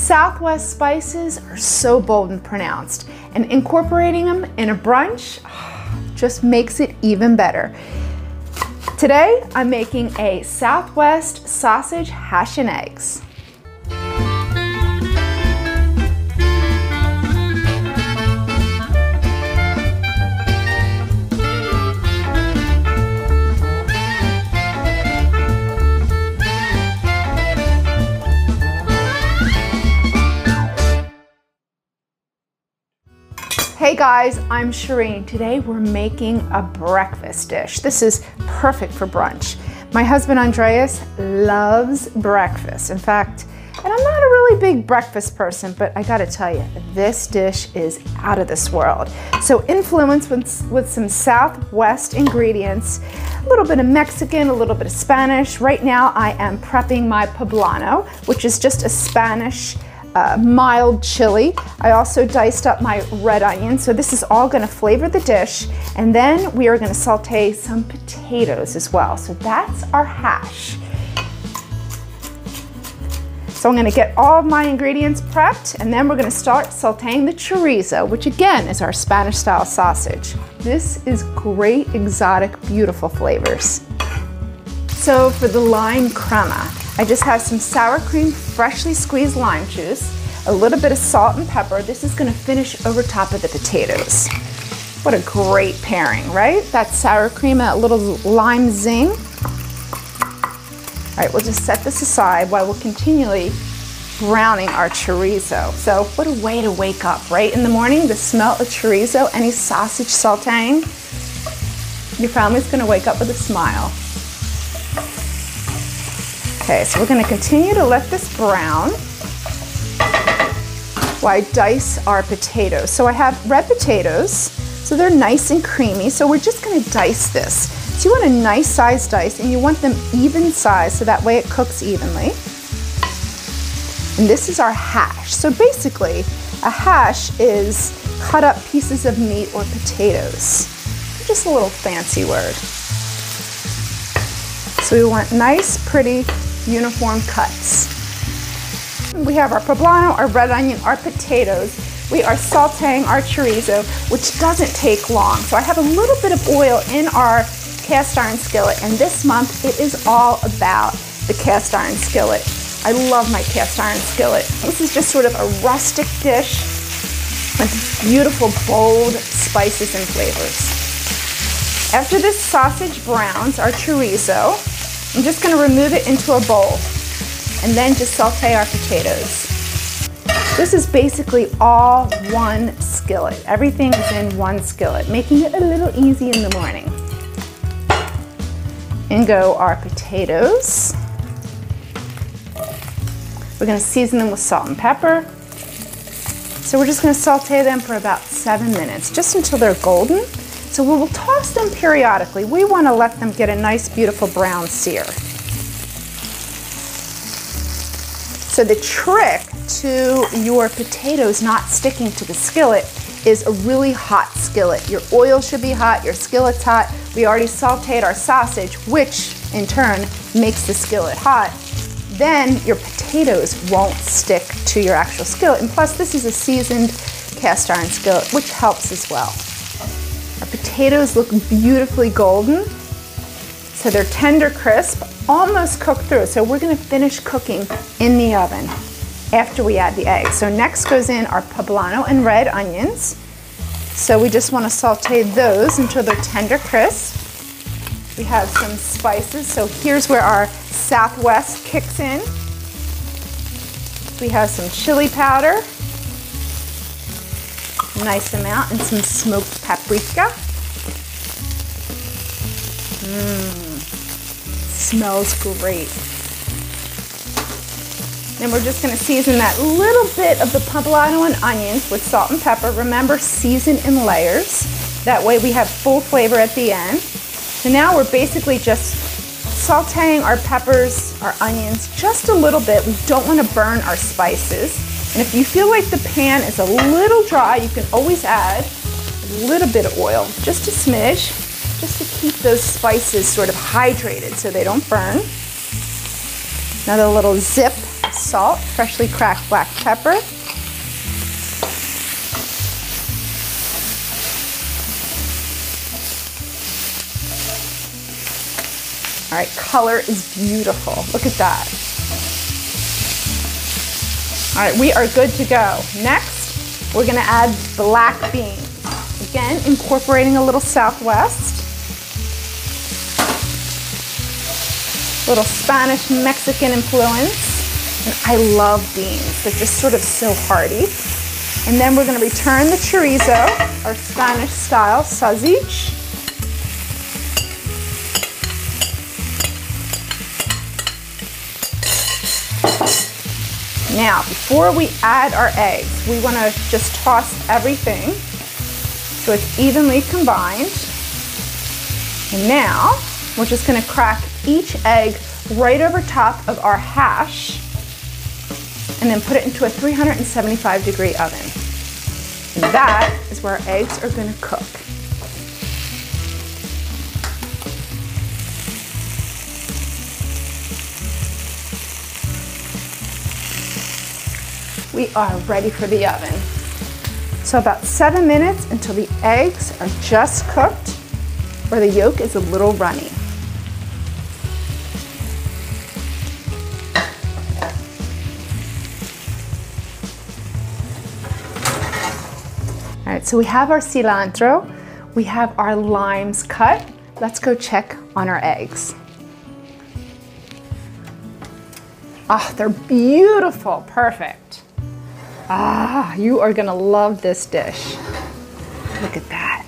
Southwest spices are so bold and pronounced, and incorporating them in a brunch just makes it even better. Today, I'm making a Southwest sausage hash and eggs. Hey guys, I'm Shereen. Today we're making a breakfast dish. This is perfect for brunch. My husband Andreas loves breakfast. In fact, and I'm not a really big breakfast person, but I gotta tell you, this dish is out of this world. So influenced with some Southwest ingredients, a little bit of Mexican, a little bit of Spanish. Right now I am prepping my poblano, which is just a Spanish mild chili. I also diced up my red onion, so this is all going to flavor the dish, and then we are going to saute some potatoes as well. So that's our hash. So I'm going to get all of my ingredients prepped, and then we're going to start sauteing the chorizo, which again is our Spanish style sausage. This is great, exotic, beautiful flavors. So for the lime crema, I just have some sour cream, freshly squeezed lime juice, a little bit of salt and pepper. This is going to finish over top of the potatoes. What a great pairing, right? That sour cream and a little lime zing. All right, we'll just set this aside while we're continually browning our chorizo. So what a way to wake up, right? In the morning, the smell of chorizo, any sausage sauteing, your family's going to wake up with a smile. Okay, so we're going to continue to let this brown while I dice our potatoes. So I have red potatoes, so they're nice and creamy, so we're just going to dice this. So you want a nice size dice, and you want them even size so that way it cooks evenly. And this is our hash. So basically, a hash is cut up pieces of meat or potatoes. Just a little fancy word. So we want nice, pretty, uniform cuts. We have our poblano, our red onion, our potatoes. We are sauteing our chorizo, which doesn't take long. So I have a little bit of oil in our cast iron skillet, and this month it is all about the cast iron skillet. I love my cast iron skillet. This is just sort of a rustic dish with beautiful, bold spices and flavors. After this sausage browns our chorizo, I'm just going to remove it into a bowl and then just saute our potatoes. This is basically all one skillet. Everything is in one skillet, making it a little easy in the morning. In go our potatoes. We're going to season them with salt and pepper. So we're just going to saute them for about 7 minutes, just until they're golden. So we will toss them periodically. We want to let them get a nice, beautiful brown sear. So the trick to your potatoes not sticking to the skillet is a really hot skillet. Your oil should be hot, your skillet's hot. We already sauteed our sausage, which in turn makes the skillet hot. Then your potatoes won't stick to your actual skillet. And plus, this is a seasoned cast iron skillet, which helps as well. Our potatoes look beautifully golden, so they're tender crisp, almost cooked through. So we're going to finish cooking in the oven after we add the eggs. So next goes in our poblano and red onions. So we just want to saute those until they're tender crisp. We have some spices, so here's where our Southwest kicks in. We have some chili powder, nice amount, and some smoked paprika. Smells great. Then we're just going to season that little bit of the poblano and onions with salt and pepper. Remember, season in layers. That way we have full flavor at the end. So now we're basically just sauteing our peppers, our onions, just a little bit. We don't want to burn our spices. And if you feel like the pan is a little dry, you can always add a little bit of oil, just a smidge, just to keep those spices sort of hydrated so they don't burn. Another little zip of salt, freshly cracked black pepper. All right, color is beautiful. Look at that. All right, we are good to go. Next, we're gonna add black beans. Again, incorporating a little Southwest. Little Spanish Mexican influence. And I love beans. They're just sort of so hearty. And then we're gonna return the chorizo, our Spanish style sausage. Now, before we add our eggs, we want to just toss everything so it's evenly combined. And now, we're just going to crack each egg right over top of our hash and then put it into a 375-degree oven. And that is where our eggs are going to cook. We are ready for the oven. So about 7 minutes until the eggs are just cooked or the yolk is a little runny. All right, so we have our cilantro, we have our limes cut. Let's go check on our eggs. Ah, they're beautiful, perfect. Ah, you are gonna love this dish. Look at that.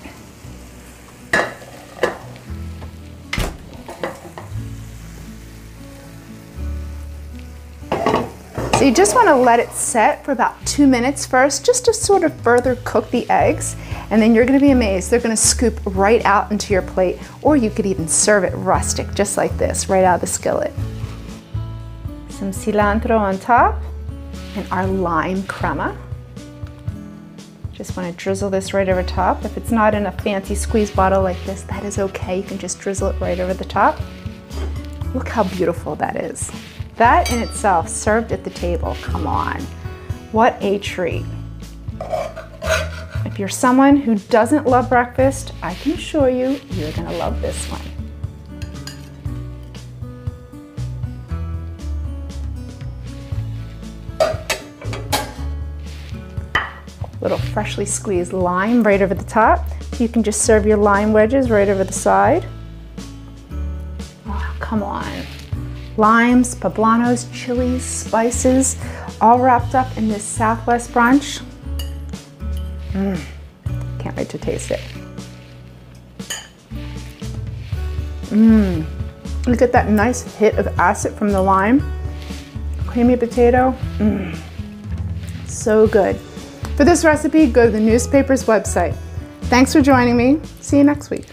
So you just wanna let it set for about 2 minutes first, just to sort of further cook the eggs. And then you're gonna be amazed. They're gonna scoop right out into your plate, or you could even serve it rustic, just like this, right out of the skillet. Some cilantro on top. And our lime crema. Just want to drizzle this right over top. If it's not in a fancy squeeze bottle like this, that is okay. You can just drizzle it right over the top. Look how beautiful that is. That in itself, served at the table, come on. What a treat. If you're someone who doesn't love breakfast, I can assure you, you're gonna love this one. Little freshly squeezed lime right over the top. You can just serve your lime wedges right over the side. Oh, come on. Limes, poblanos, chilies, spices, all wrapped up in this Southwest brunch. Can't wait to taste it. You get that nice hit of acid from the lime. Creamy potato. So good. For this recipe, go to the newspaper's website. Thanks for joining me. See you next week.